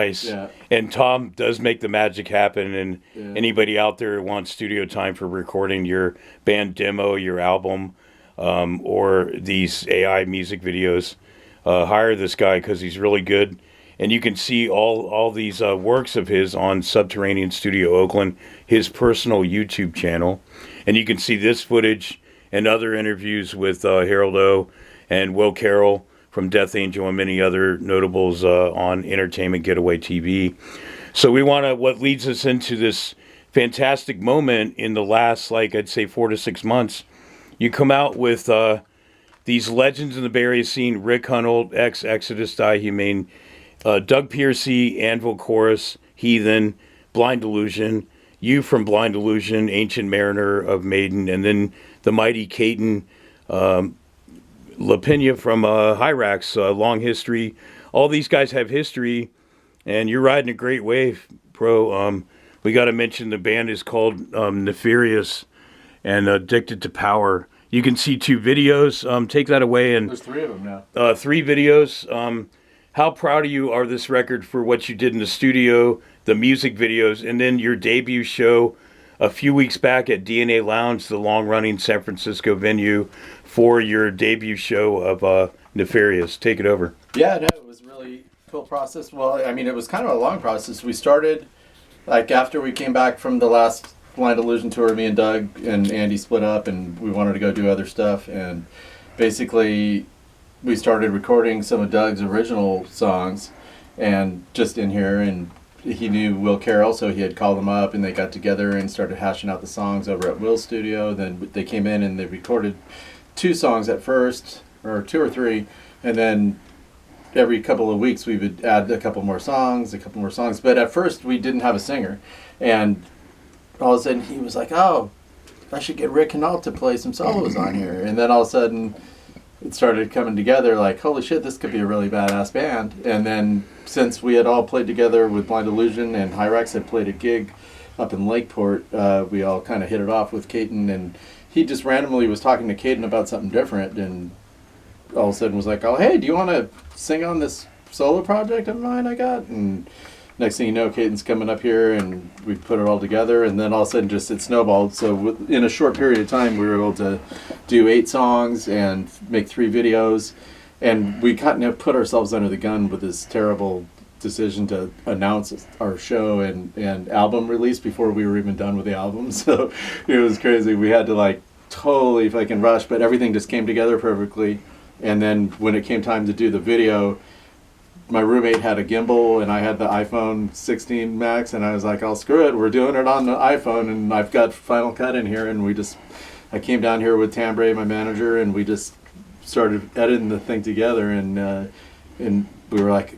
Nice. Yeah, And Tom does make the magic happen. And yeah. anybody out there who wants studio time for recording your band demo, your album, or these AI music videos, hire this guy because he's really good. And you can see all these works of his on Subterranean Studio Oakland, his personal YouTube channel. And you can see this footage and other interviews with Harold O. and Will Carroll from Death Angel and many other notables on Entertainment Getaway TV. So what leads us into this fantastic moment in the last, like I'd say, 4 to 6 months. You come out with these legends in the Bay Area scene: Rick Hunold, ex Exodus, Die Humane, Doug Piercy, Anvil Chorus, Heathen, Blind Illusion, you from Blind Illusion, Ancient Mariner of Maiden, and then the mighty Caton LaPena from Hyrax, long history. All these guys have history, and you're riding a great wave, bro. We got to mention the band is called Nefarious and Addicted to Power. You can see 2 videos. Take that away. And There's 3 of them now. 3 videos. How proud of you are this record for what you did in the studio, the music videos, and then your debut show a few weeks back at DNA Lounge, the long-running San Francisco venue for your debut show of Nefarious. Take it over. Yeah, no, it was a really cool process. Well, I mean, it was kind of a long process. We started, like, after we came back from the last Blind Illusion tour, me and Doug and Andy split up, and we wanted to go do other stuff, and basically we started recording some of Doug's original songs, and just in here, and he knew Will Carroll, so he had called them up, and they got together and started hashing out the songs over at Will's studio. Then they came in and they recorded 2 songs at first, or 2 or 3, and then every couple of weeks we would add a couple more songs. But at first we didn't have a singer, and all of a sudden he was like, "Oh, I should get Rick Hinault to play some solos on here." And then all of a sudden it started coming together, like, holy shit, this could be a really badass band. And then since we had all played together with Blind Illusion, and Hyrax had played a gig up in Lakeport, we all kind of hit it off with Caton, and he just randomly was talking to Caton about something different, and all of a sudden was like, "Oh, hey, do you want to sing on this solo project of mine I got?" And next thing you know, Caton's coming up here, and we put it all together, and then all of a sudden just it snowballed. So in a short period of time, we were able to do 8 songs and make 3 videos, and we kind of put ourselves under the gun with this terrible decision to announce our show and album release before we were even done with the album. So it was crazy. We had to, like, totally fucking rush, but everything just came together perfectly. And then when it came time to do the video, my roommate had a gimbal and I had the iPhone 16 Max, and I was like, "Oh, screw it, we're doing it on the iPhone," and I've got Final Cut in here, and I came down here with Tambre, my manager, and we just started editing the thing together, and we were like,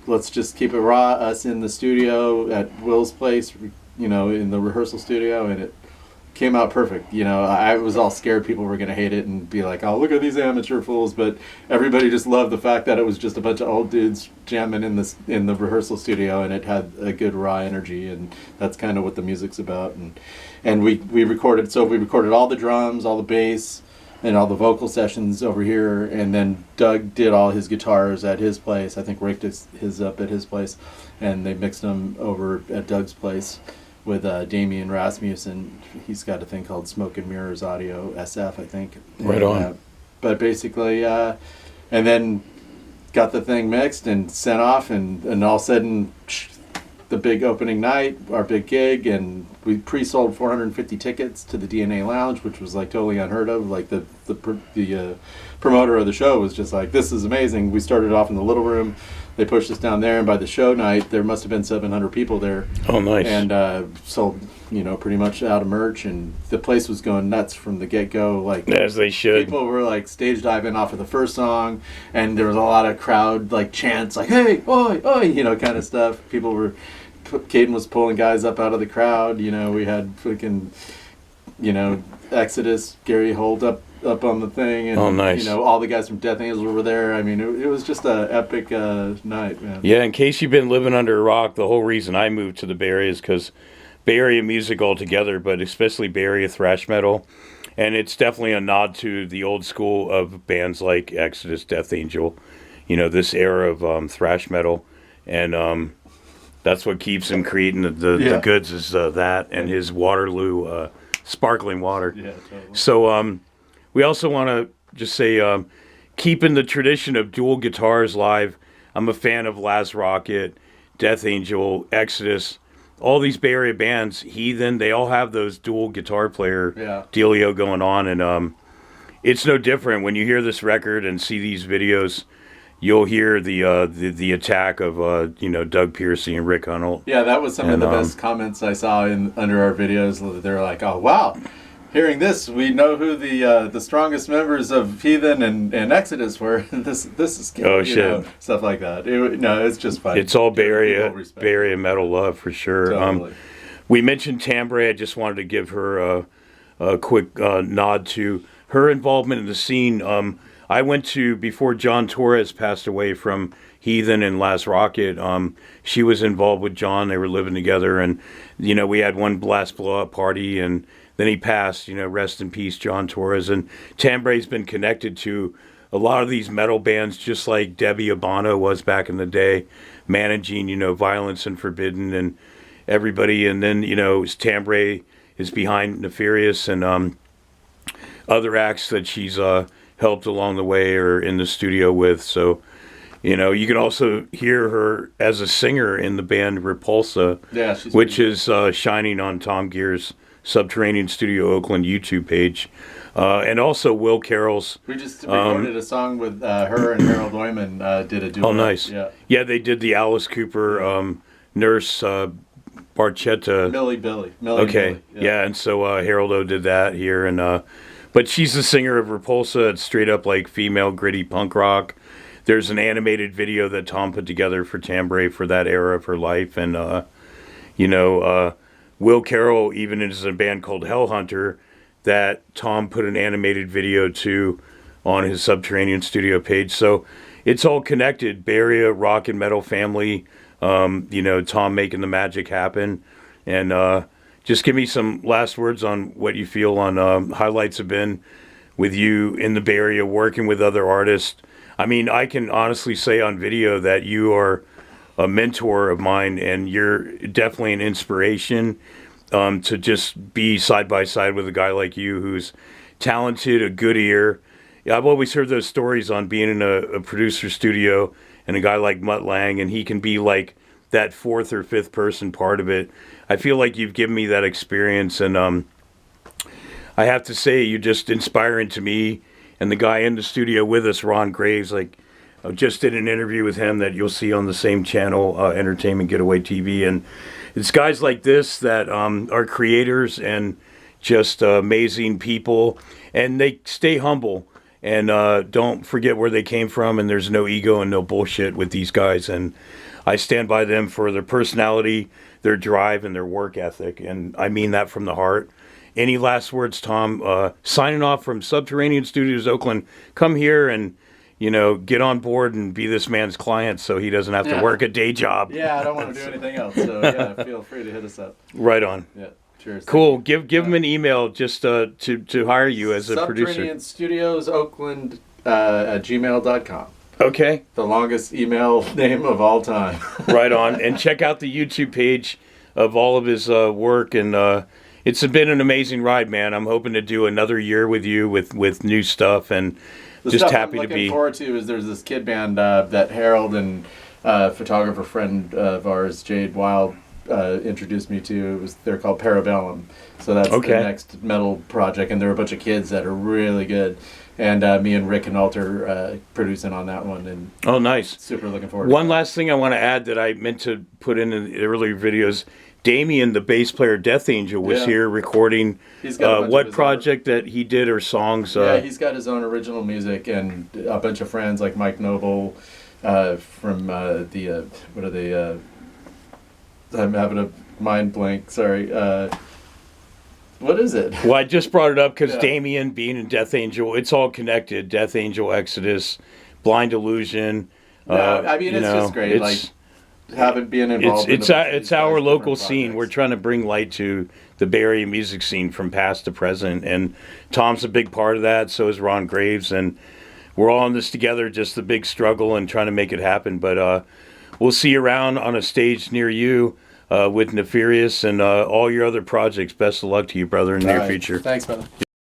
let's just keep it raw, us in the studio at Will's place, in the rehearsal studio, and it came out perfect. I was all scared people were going to hate it and be like, "Oh, look at these amateur fools," but everybody just loved the fact that it was just a bunch of old dudes jamming in the rehearsal studio, and it had a good raw energy, and that's kind of what the music's about. And we recorded all the drums, all the bass, and all the vocal sessions over here, and then Doug did all his guitars at his place. I think Rick did his up at his place, and they mixed them over at Doug's place with Damian Rasmussen. He's got a thing called Smoke and Mirrors Audio SF, I think. Right on. But basically, and then got the thing mixed and sent off, and all of a sudden, the big opening night, our big gig, and we pre-sold 450 tickets to the DNA Lounge, which was like totally unheard of. Like the promoter of the show was just like, "This is amazing." We started off in the little room. They pushed us down there, and by the show night, there must have been 700 people there. Oh, nice. And sold, pretty much out of merch, and the place was going nuts from the get-go. Like, as they should. People were like stage diving off of the first song, and there was a lot of crowd like chants, like, "Hey, oi, oi," kind of stuff. Caden was pulling guys up out of the crowd. We had freaking, Exodus, Gary Holt up on the thing, and oh, nice. All the guys from Death Angel were there. I mean, it was just an epic night, man. Yeah, in case you've been living under a rock, the whole reason I moved to the Bay Area is because Bay Area music altogether, but especially Bay Area thrash metal, and it's definitely a nod to the old school of bands like Exodus, Death Angel, this era of thrash metal, and That's what keeps him creating the goods is that and his Waterloo sparkling water. Yeah, totally. So we also want to just say, keeping the tradition of dual guitars live. I'm a fan of Laz Rocket, Death Angel, Exodus, all these Bay Area bands, Heathen. They all have those dual guitar player dealio going on, and it's no different when you hear this record and see these videos. You'll hear the attack of Doug Piercy and Rick Hunnell. Yeah, that was some of the best comments I saw under our videos. They're like, "Oh wow, hearing this, we know who the strongest members of Heathen and Exodus were." this is stuff like that. It's just fun. It's all Bay Area metal love for sure. Totally. We mentioned Tambre. I just wanted to give her a quick nod to her involvement in the scene. I went to, before John Torres passed away from Heathen and Laz Rocket, she was involved with John. They were living together, and, we had one blast blow-up party, and then he passed, rest in peace, John Torres. And Tambre's been connected to a lot of these metal bands, just like Debbie Abano was back in the day, managing, Violence and Forbidden and everybody. And then, Tambre is behind Nefarious and other acts that she's helped along the way or in the studio with. So, you can also hear her as a singer in the band Repulsa, which is shining on Tom Gear's Subterranean Studio Oakland YouTube page. And also Will Carroll's. We just recorded a song with her and Harold Neumann did a duet. Oh, nice. Yeah, they did the Alice Cooper Nurse Barchetta. Millie. Okay, yeah, and so Harold O did that here, and but she's the singer of Repulsa. It's straight up like female gritty punk rock. There's an animated video that Tom put together for Tambre for that era of her life, and Will Carroll even is in a band called Hellhunter that Tom put an animated video to on his Subterranean Studio page. So it's all connected. Bay Area rock and metal family. Tom making the magic happen, and just give me some last words on what you feel on highlights have been with you in the Bay Area working with other artists. I mean, I can honestly say on video that you are a mentor of mine, and you're definitely an inspiration to just be side by side with a guy like you who's talented, a good ear. I've always heard those stories on being in a producer studio and a guy like Mutt Lang, and he can be like that fourth or fifth person part of it. I feel like you've given me that experience, and I have to say you're just inspiring to me. And the guy in the studio with us, Ron Graves, I just did an interview with him that you'll see on the same channel, Entertainment Getaway TV. And it's guys like this that are creators and just amazing people, and they stay humble and don't forget where they came from, and there's no ego and no bullshit with these guys. And I stand by them for their personality, their drive, and their work ethic, and I mean that from the heart. Any last words, Tom? Signing off from Subterranean Studios, Oakland. Come here and, get on board and be this man's client so he doesn't have to work a day job. Yeah, I don't want to do anything else, so feel free to hit us up. Right on. Yeah, cheers. Cool. Give him an email just to hire you as a producer. Subterranean Studios, Oakland, at gmail.com. Okay. The longest email name of all time. Right on. And check out the YouTube page of all of his work. And it's been an amazing ride, man. I'm hoping to do another year with you with new stuff. And just happy to be. I'm looking forward to is there's this kid band that Harold and photographer friend of ours, Jade Wild, introduced me to. They're called Parabellum. So that's the next metal project. And there are a bunch of kids that are really good. And me and Rick and Alter producing on that one. And oh, nice. Super looking forward to one last thing I want to add that I meant to put in the earlier videos. Damien, the bass player, Death Angel, was here recording what project that he did or songs. Yeah, he's got his own original music and a bunch of friends like Mike Noble from what are they? I'm having a mind blank. Sorry. What is it? Well, I just brought it up because Damien being in Death Angel, it's all connected. Death Angel, Exodus, Blind Illusion. I mean, it's just great. Being involved. It's our local scene. We're trying to bring light to the Bay Area music scene from past to present, and Tom's a big part of that. So is Ron Graves, and we're all in this together. Just the big struggle and trying to make it happen. But we'll see you around on a stage near you with Nefarious and all your other projects. Best of luck to you, brother, in the near future. Thanks, brother.